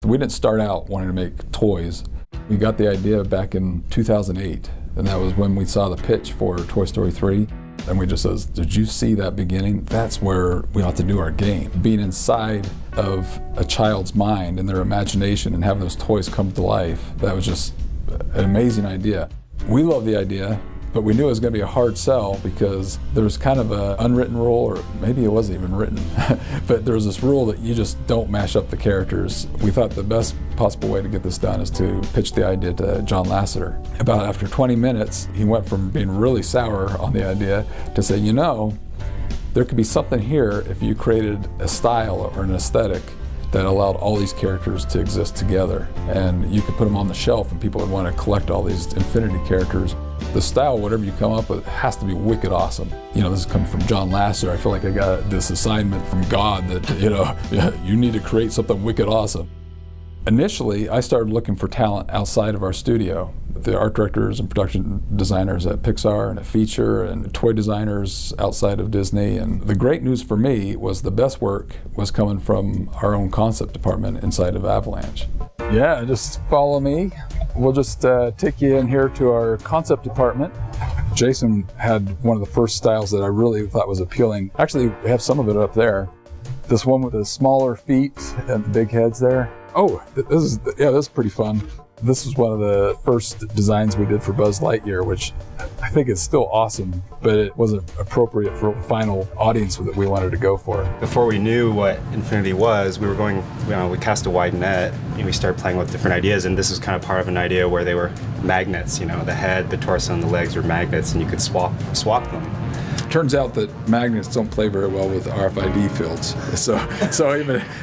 We didn't start out wanting to make toys. We got the idea back in 2008, and that was when we saw the pitch for Toy Story 3. And we just says, did you see that beginning? That's where we ought to do our game. Being inside of a child's mind and their imagination and having those toys come to life, that was just an amazing idea. We loved the idea, but we knew it was going to be a hard sell because there was kind of an unwritten rule, or maybe it wasn't even written, but there was this rule that you just don't mash up the characters. We thought the best possible way to get this done is to pitch the idea to John Lasseter. About after 20 minutes, he went from being really sour on the idea to say, you know, there could be something here if you created a style or an aesthetic that allowed all these characters to exist together. And you could put them on the shelf and people would want to collect all these Infinity characters. The style, whatever you come up with, has to be wicked awesome. You know, this is coming from John Lasseter. I feel like I got this assignment from God that, you know, you need to create something wicked awesome. Initially, I started looking for talent outside of our studio. The art directors and production designers at Pixar and at Feature and toy designers outside of Disney. And the great news for me was the best work was coming from our own concept department inside of Avalanche. Yeah, just follow me. We'll just take you in here to our concept department. Jason had one of the first styles that I really thought was appealing. Actually, we have some of it up there. This one with the smaller feet and the big heads there. Oh, this is pretty fun. This was one of the first designs we did for Buzz Lightyear, which I think is still awesome, but it wasn't appropriate for the final audience that we wanted to go for. Before we knew what Infinity was, we cast a wide net and we started playing with different ideas, and this was kind of part of an idea where they were magnets, you know, the head, the torso, and the legs were magnets, and you could swap them. Turns out that magnets don't play very well with RFID fields, so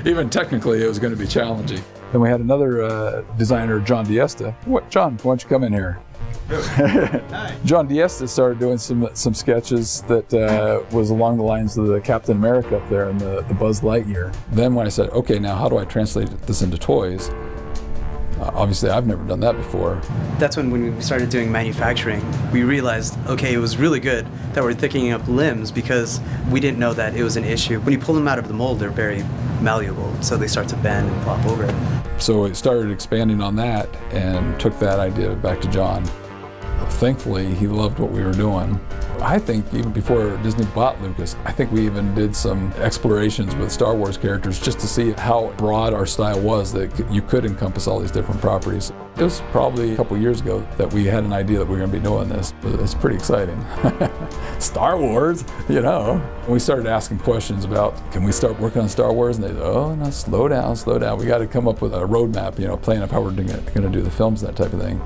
even technically it was going to be challenging. Then we had another designer, John Diesta. John, why don't you come in here? Hi. John Diesta started doing some sketches that was along the lines of the Captain America up there and the Buzz Lightyear. Then when I said, okay, now how do I translate this into toys? Obviously, I've never done that before. That's when we started doing manufacturing, we realized, okay, it was really good that we're picking up limbs because we didn't know that it was an issue. When you pull them out of the mold, they're very malleable, so they start to bend and flop over. So it started expanding on that and took that idea back to John. Thankfully, he loved what we were doing. I think even before Disney bought Lucas, I think we even did some explorations with Star Wars characters just to see how broad our style was, that you could encompass all these different properties. It was probably a couple years ago that we had an idea that we were going to be doing this. It's pretty exciting. Star Wars, you know. We started asking questions about, can we start working on Star Wars? And they said, oh, no, slow down. We got to come up with a roadmap, you know, plan of how we're going to do the films, that type of thing.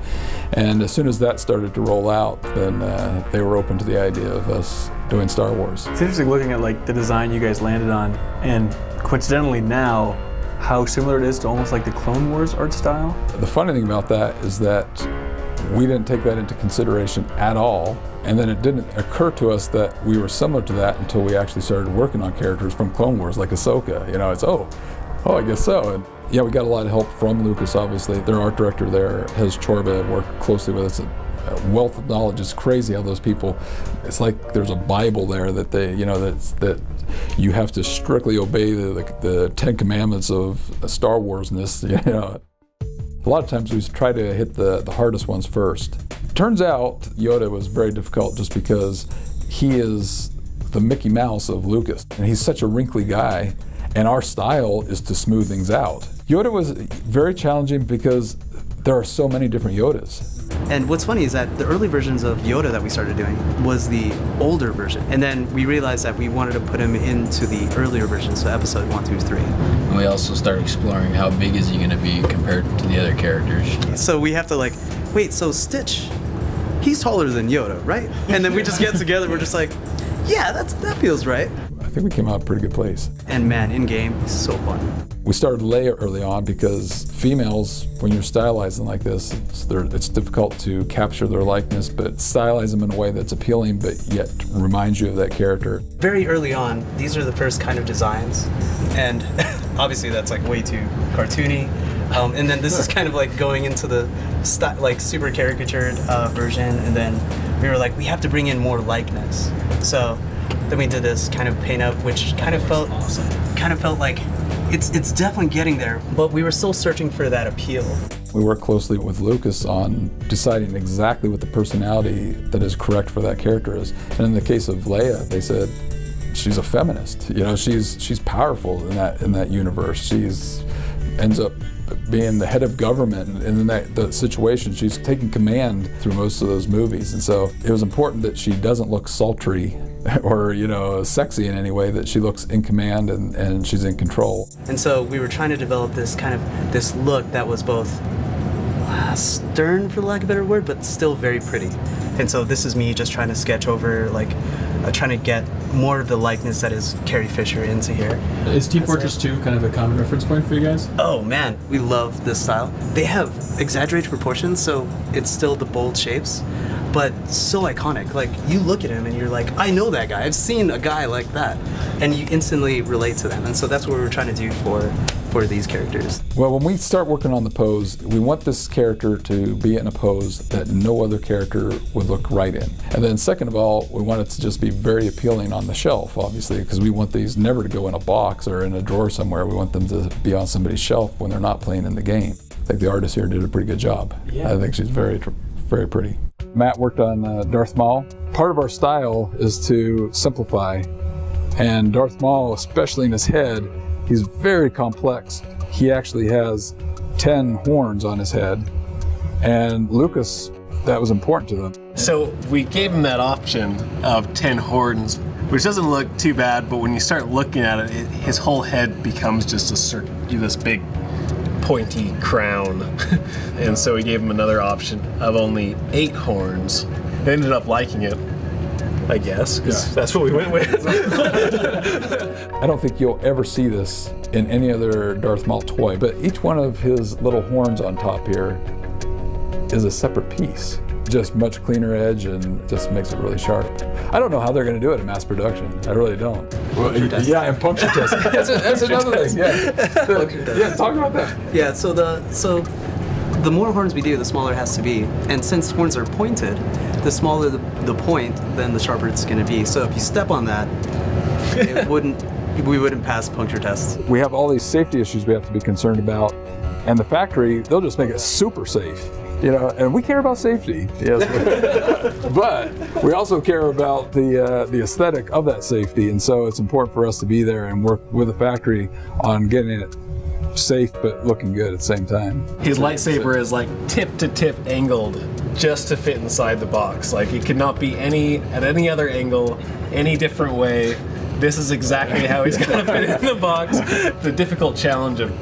And as soon as that started to roll out, then they were open to the idea of us doing Star Wars. It's interesting looking at like the design you guys landed on, and coincidentally now, how similar it is to almost like the Clone Wars art style. The funny thing about that is that we didn't take that into consideration at all, and then it didn't occur to us that we were similar to that until we actually started working on characters from Clone Wars, like Ahsoka. You know, it's oh, I guess so. And yeah, we got a lot of help from Lucas, obviously. Their art director there, Hez Chorba, worked closely with us. A wealth of knowledge. Is crazy how those people, it's like there's a Bible there that they, you know, that you have to strictly obey the 10 commandments of Star Wars-ness, you know. A lot of times we try to hit the hardest ones first. Turns out Yoda was very difficult just because he is the Mickey Mouse of Lucas, and he's such a wrinkly guy, and our style is to smooth things out. Yoda was very challenging because there are so many different Yodas. And what's funny is that the early versions of Yoda that we started doing was the older version. And then we realized that we wanted to put him into the earlier version, so episode 1 through 3. And we also started exploring how big is he going to be compared to the other characters. So we have to like, wait, so Stitch, he's taller than Yoda, right? And then we just get together, we're just like, yeah, that feels right. I think we came out in a pretty good place. And man, in-game, it's so fun. We started Leia early on because females, when you're stylizing like this, it's difficult to capture their likeness, but stylize them in a way that's appealing, but yet reminds you of that character. Very early on, these are the first kind of designs, and obviously that's like way too cartoony. And then this is kind of like going into the like super caricatured version, and then we were like, we have to bring in more likeness. So then we did this kind of paint up, which kind of felt like it's definitely getting there, but we were still searching for that appeal. We worked closely with Lucas on deciding exactly what the personality that is correct for that character is. And in the case of Leia, they said she's a feminist. You know, she's powerful in that universe. She's ends up being the head of government, and in the situation, she's taking command through most of those movies. And so it was important that she doesn't look sultry or, you know, sexy in any way, that she looks in command and she's in control. And so we were trying to develop this look that was both stern, for lack of a better word, but still very pretty. And so this is me just trying to sketch over, trying to get more of the likeness that is Carrie Fisher into here. Is Team Fortress 2 kind of a common reference point for you guys? Oh man, we love this style. They have exaggerated proportions, so it's still the bold shapes, but so iconic. Like, you look at him and you're like, I know that guy. I've seen a guy like that. And you instantly relate to them. And so that's what we're trying to do for these characters. Well, when we start working on the pose, we want this character to be in a pose that no other character would look right in. And then second of all, we want it to just be very appealing on the shelf, obviously, because we want these never to go in a box or in a drawer somewhere. We want them to be on somebody's shelf when they're not playing in the game. I think the artist here did a pretty good job. Yeah. I think she's very, very pretty. Matt worked on Darth Maul. Part of our style is to simplify, and Darth Maul, especially in his head, he's very complex. He actually has 10 horns on his head, and Lucas, that was important to them. So we gave him that option of 10 horns, which doesn't look too bad, but when you start looking at it, his whole head becomes just this big pointy crown. And so we gave him another option of only 8 horns. They ended up liking it, I guess, 'cause that's what we went with. I don't think you'll ever see this in any other Darth Maul toy, but each one of his little horns on top here is a separate piece. Just much cleaner edge and just makes it really sharp. I don't know how they're going to do it in mass production. I really don't. Well, yeah, and puncture test. That's another thing. Yeah, talk about that. Yeah. So the more horns we do, the smaller it has to be. And since horns are pointed, the smaller the point, then the sharper it's going to be. So if you step on that, we wouldn't pass puncture tests. We have all these safety issues we have to be concerned about, and the factory, they'll just make it super safe. You know, and we care about safety, yes, but we also care about the aesthetic of that safety, and so it's important for us to be there and work with the factory on getting it safe but looking good at the same time. His lightsaber is like tip to tip angled just to fit inside the box. Like, it could not be at any other angle, any different way. This is exactly how he's gonna fit in the box. The difficult challenge of,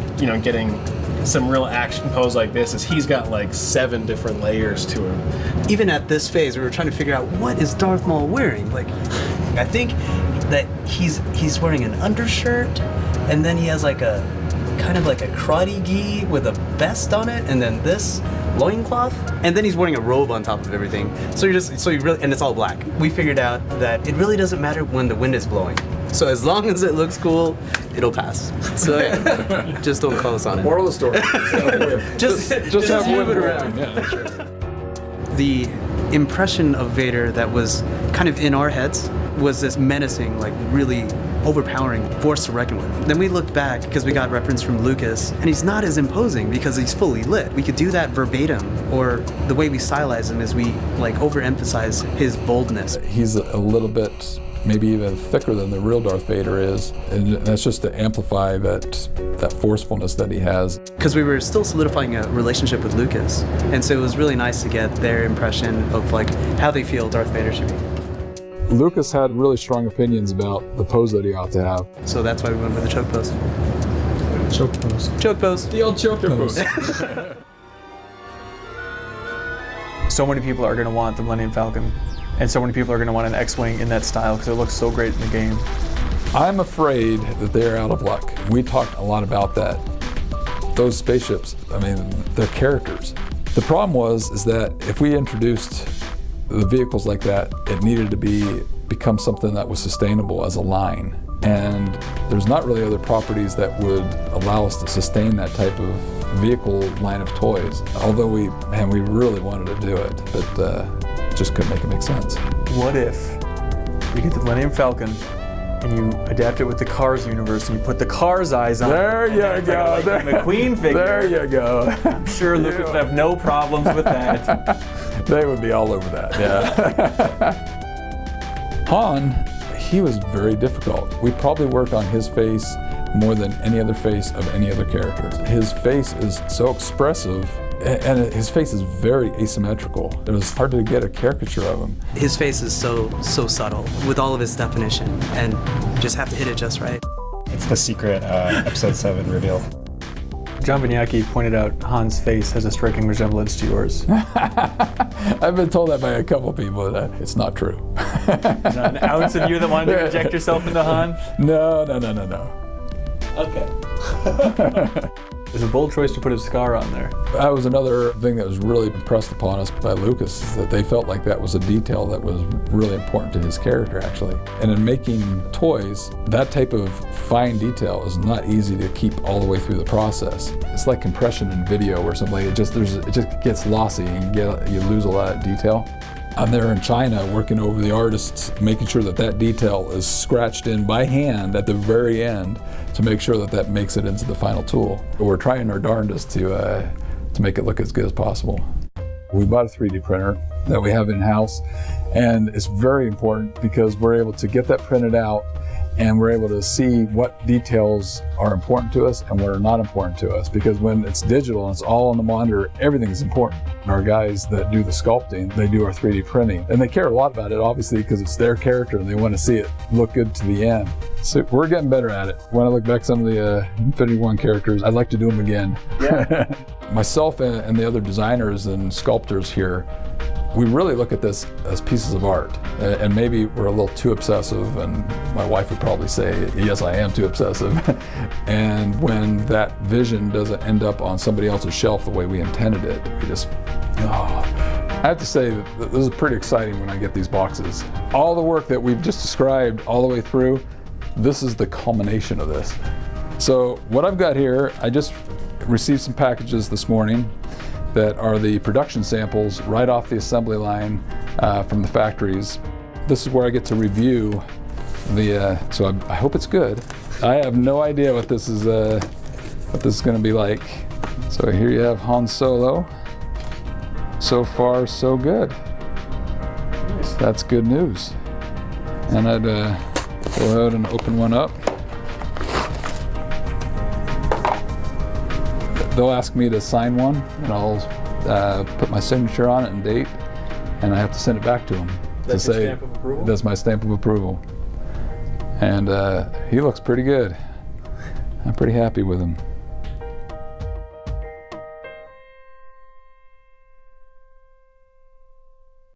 getting some real action pose like this is he's got like 7 different layers to him. Even at this phase, we were trying to figure out, what is Darth Maul wearing? Like, I think that he's wearing an undershirt, and then he has like a kind of like a karate gi with a vest on it, and then this loincloth, and then he's wearing a robe on top of everything. So you really, and it's all black. We figured out that it really doesn't matter when the wind is blowing. So as long as it looks cool, it'll pass. So yeah, just don't call us on it. Moral of the story. just have move it wind around. blowing. Yeah, that's right. The impression of Vader that was kind of in our heads was this menacing, like really overpowering force to reckon with. Then we looked back, because we got reference from Lucas, and he's not as imposing because he's fully lit. We could do that verbatim, or the way we stylize him is we like overemphasize his boldness. He's a little bit, maybe even thicker than the real Darth Vader is, and that's just to amplify that forcefulness that he has. Because we were still solidifying a relationship with Lucas, and so it was really nice to get their impression of like how they feel Darth Vader should be. Lucas had really strong opinions about the pose that he ought to have. So that's why we went with the choke pose. Choke pose. Choke pose. The old choke pose. So many people are going to want the Millennium Falcon, and so many people are going to want an X-Wing in that style because it looks so great in the game. I'm afraid that they're out of luck. We talked a lot about that. Those spaceships, I mean, they're characters. The problem is that if we introduced the vehicles like that, it needed to become something that was sustainable as a line. And there's not really other properties that would allow us to sustain that type of vehicle line of toys. Although we really wanted to do it, but just couldn't make it make sense. What if you get the Millennium Falcon and you adapt it with the Cars universe, and you put the Cars eyes on. There it, you and it's go. Like a McQueen figure. There you go. I'm sure Lucas would have no problems with that. They would be all over that, yeah. Han, he was very difficult. We probably worked on his face more than any other face of any other character. His face is so expressive, and his face is very asymmetrical. It was hard to get a caricature of him. His face is so subtle with all of its definition, and just have to hit it just right. It's the secret episode 7 reveal. John Vignacchi pointed out Han's face has a striking resemblance to yours. I've been told that by a couple people. That it's not true. There's not an ounce of you that wanted to inject yourself into Han? No. Okay. It's a bold choice to put a scar on there. That was another thing that was really impressed upon us by Lucas, is that they felt like that was a detail that was really important to his character, actually. And in making toys, that type of fine detail is not easy to keep all the way through the process. It's like compression in video or something. It just gets lossy and you lose a lot of detail. I'm there in China working over the artists, making sure that that detail is scratched in by hand at the very end to make sure that that makes it into the final tool. We're trying our darndest to make it look as good as possible. We bought a 3D printer that we have in-house, and it's very important because we're able to get that printed out and we're able to see what details are important to us and what are not important to us. Because when it's digital and it's all on the monitor, everything is important. And our guys that do the sculpting, they do our 3D printing. And they care a lot about it, obviously, because it's their character and they want to see it look good to the end. So we're getting better at it. When I look back at some of the Infinity One characters, I'd like to do them again. Yeah. Myself and the other designers and sculptors here, we really look at this as pieces of art, and maybe we're a little too obsessive, and my wife would probably say, yes, I am too obsessive. And when that vision doesn't end up on somebody else's shelf the way we intended it, we just, I have to say that this is pretty exciting when I get these boxes. All the work that we've just described all the way through, this is the culmination of this. So what I've got here, I just received some packages this morning that are the production samples right off the assembly line from the factories. This is where I get to review the, so I hope it's good. I have no idea what this is going to be like. So here you have Han Solo. So far, so good. That's good news. And I'd go ahead and open one up. They'll ask me to sign one, and I'll put my signature on it and date, and I have to send it back to him to say stamp of approval? That's my stamp of approval. And he looks pretty good. I'm pretty happy with him.